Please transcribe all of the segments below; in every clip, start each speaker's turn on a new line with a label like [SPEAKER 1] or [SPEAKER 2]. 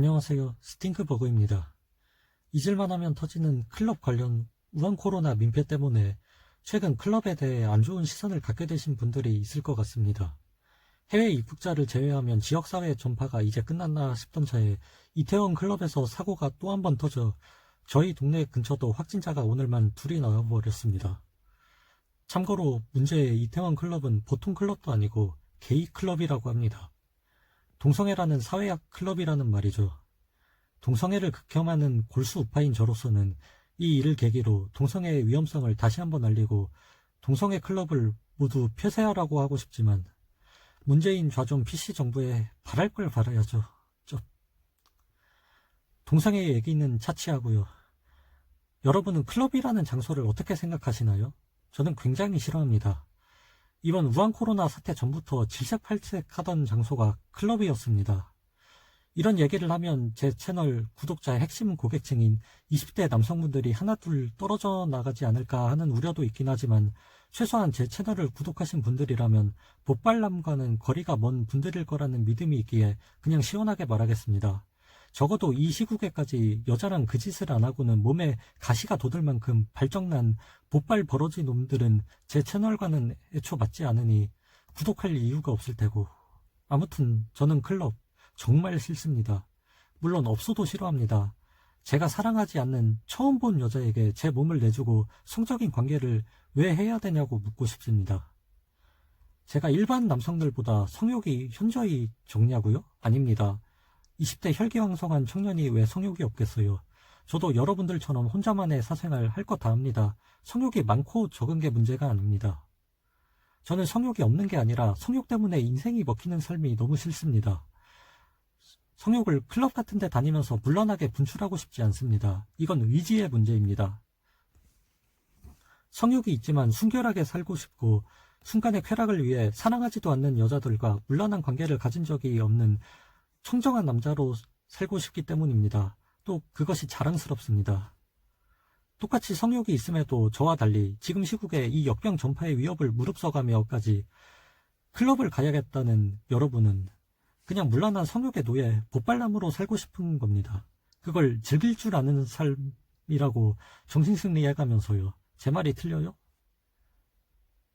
[SPEAKER 1] 안녕하세요. 스팅크버그입니다. 잊을만 하면 터지는 클럽 관련 우한 코로나 민폐 때문에 최근 클럽에 대해 안 좋은 시선을 갖게 되신 분들이 있을 것 같습니다. 해외 입국자를 제외하면 지역사회 전파가 이제 끝났나 싶던 차에 이태원 클럽에서 사고가 또 한 번 터져 저희 동네 근처도 확진자가 오늘만 둘이 나와버렸습니다. 참고로 문제의 이태원 클럽은 보통 클럽도 아니고 게이 클럽이라고 합니다. 동성애라는 사회학 클럽이라는 말이죠. 동성애를 극혐하는 골수 우파인 저로서는 이 일을 계기로 동성애의 위험성을 다시 한번 알리고 동성애 클럽을 모두 폐쇄하라고 하고 싶지만 문재인 좌존 PC정부에 바랄 걸 바라야죠. 동성애 얘기는 차치하고요. 여러분은 클럽이라는 장소를 어떻게 생각하시나요? 저는 굉장히 싫어합니다. 이번 우한 코로나 사태 전부터 질색팔색하던 장소가 클럽이었습니다. 이런 얘기를 하면 제 채널 구독자의 핵심 고객층인 20대 남성분들이 하나둘 떨어져 나가지 않을까 하는 우려도 있긴 하지만 최소한 제 채널을 구독하신 분들이라면 보빨남과는 거리가 먼 분들일 거라는 믿음이 있기에 그냥 시원하게 말하겠습니다. 적어도 이 시국에까지 여자랑 그 짓을 안 하고는 몸에 가시가 돋을 만큼 발정난 보빨 버러지 놈들은 제 채널과는 애초 맞지 않으니 구독할 이유가 없을 테고. 아무튼 저는 클럽 정말 싫습니다. 물론 없어도 싫어합니다. 제가 사랑하지 않는 처음 본 여자에게 제 몸을 내주고 성적인 관계를 왜 해야 되냐고 묻고 싶습니다. 제가 일반 남성들보다 성욕이 현저히 적냐고요? 아닙니다. 20대 혈기왕성한 청년이 왜 성욕이 없겠어요? 저도 여러분들처럼 혼자만의 사생활 할 거 다 합니다. 성욕이 많고 적은 게 문제가 아닙니다. 저는 성욕이 없는 게 아니라 성욕 때문에 인생이 먹히는 삶이 너무 싫습니다. 성욕을 클럽 같은 데 다니면서 물란하게 분출하고 싶지 않습니다. 이건 의지의 문제입니다. 성욕이 있지만 순결하게 살고 싶고 순간의 쾌락을 위해 사랑하지도 않는 여자들과 물란한 관계를 가진 적이 없는 청정한 남자로 살고 싶기 때문입니다. 또 그것이 자랑스럽습니다. 똑같이 성욕이 있음에도 저와 달리 지금 시국에 이 역병 전파의 위협을 무릅써가며까지 클럽을 가야겠다는 여러분은 그냥 물란한 성욕의 노예, 보빨남으로 살고 싶은 겁니다. 그걸 즐길 줄 아는 삶이라고 정신승리해가면서요. 제 말이 틀려요?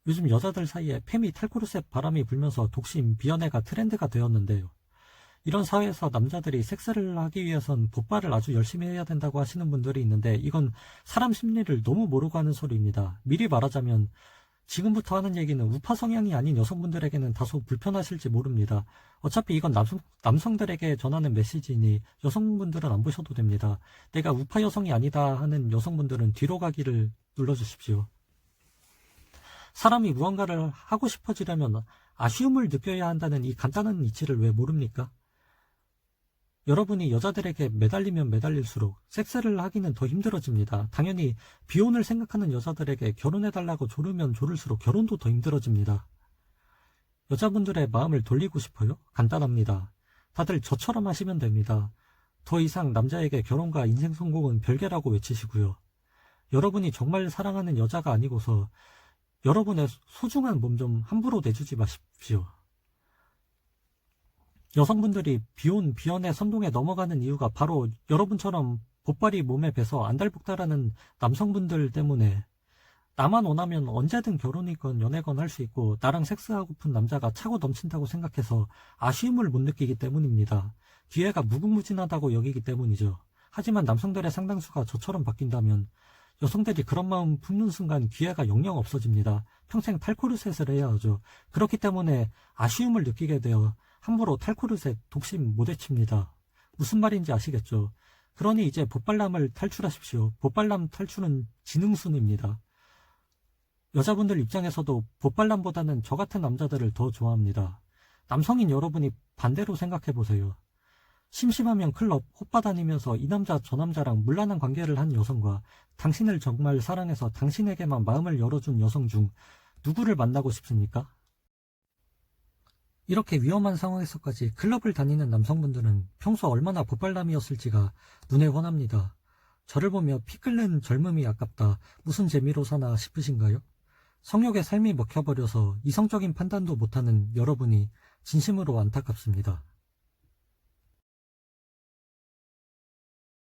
[SPEAKER 1] 요즘 여자들 사이에 페미 탈코르셋 바람이 불면서 독심, 비연애가 트렌드가 되었는데요. 이런 사회에서 남자들이 섹스를 하기 위해선 보빨을 아주 열심히 해야 된다고 하시는 분들이 있는데 이건 사람 심리를 너무 모르고 하는 소리입니다. 미리 말하자면 지금부터 하는 얘기는 우파 성향이 아닌 여성분들에게는 다소 불편하실지 모릅니다. 어차피 이건 남성들에게 전하는 메시지니 여성분들은 안 보셔도 됩니다. 내가 우파 여성이 아니다 하는 여성분들은 뒤로 가기를 눌러주십시오. 사람이 무언가를 하고 싶어지려면 아쉬움을 느껴야 한다는 이 간단한 이치를 왜 모릅니까? 여러분이 여자들에게 매달리면 매달릴수록 섹스를 하기는 더 힘들어집니다. 당연히 비혼을 생각하는 여자들에게 결혼해달라고 조르면 조를수록 결혼도 더 힘들어집니다. 여자분들의 마음을 돌리고 싶어요? 간단합니다. 다들 저처럼 하시면 됩니다. 더 이상 남자에게 결혼과 인생 성공은 별개라고 외치시고요. 여러분이 정말 사랑하는 여자가 아니고서 여러분의 소중한 몸 좀 함부로 내주지 마십시오. 여성분들이 비혼, 비연애 선동에 넘어가는 이유가 바로 여러분처럼 보빨이 몸에 배서 안달복달하는 남성분들 때문에 나만 원하면 언제든 결혼이건 연애건 할 수 있고 나랑 섹스하고픈 남자가 차고 넘친다고 생각해서 아쉬움을 못 느끼기 때문입니다. 기회가 무궁무진하다고 여기기 때문이죠. 하지만 남성들의 상당수가 저처럼 바뀐다면 여성들이 그런 마음 품는 순간 기회가 영영 없어집니다. 평생 탈코르셋을 해야 하죠. 그렇기 때문에 아쉬움을 느끼게 되어 함부로 탈코르셋, 독심 못 외칩니다. 무슨 말인지 아시겠죠? 그러니 이제 보빨남을 탈출하십시오. 보빨남 탈출은 지능순입니다. 여자분들 입장에서도 보빨남보다는 저 같은 남자들을 더 좋아합니다. 남성인 여러분이 반대로 생각해보세요. 심심하면 클럽, 호빠 다니면서 이 남자 저 남자랑 물란한 관계를 한 여성과 당신을 정말 사랑해서 당신에게만 마음을 열어준 여성 중 누구를 만나고 싶습니까? 이렇게 위험한 상황에서까지 클럽을 다니는 남성분들은 평소 얼마나 보빨남이었을지가 눈에 훤합니다. 저를 보며 피 끓는 젊음이 아깝다, 무슨 재미로 사나 싶으신가요? 성욕의 삶이 먹혀버려서 이성적인 판단도 못하는 여러분이 진심으로 안타깝습니다.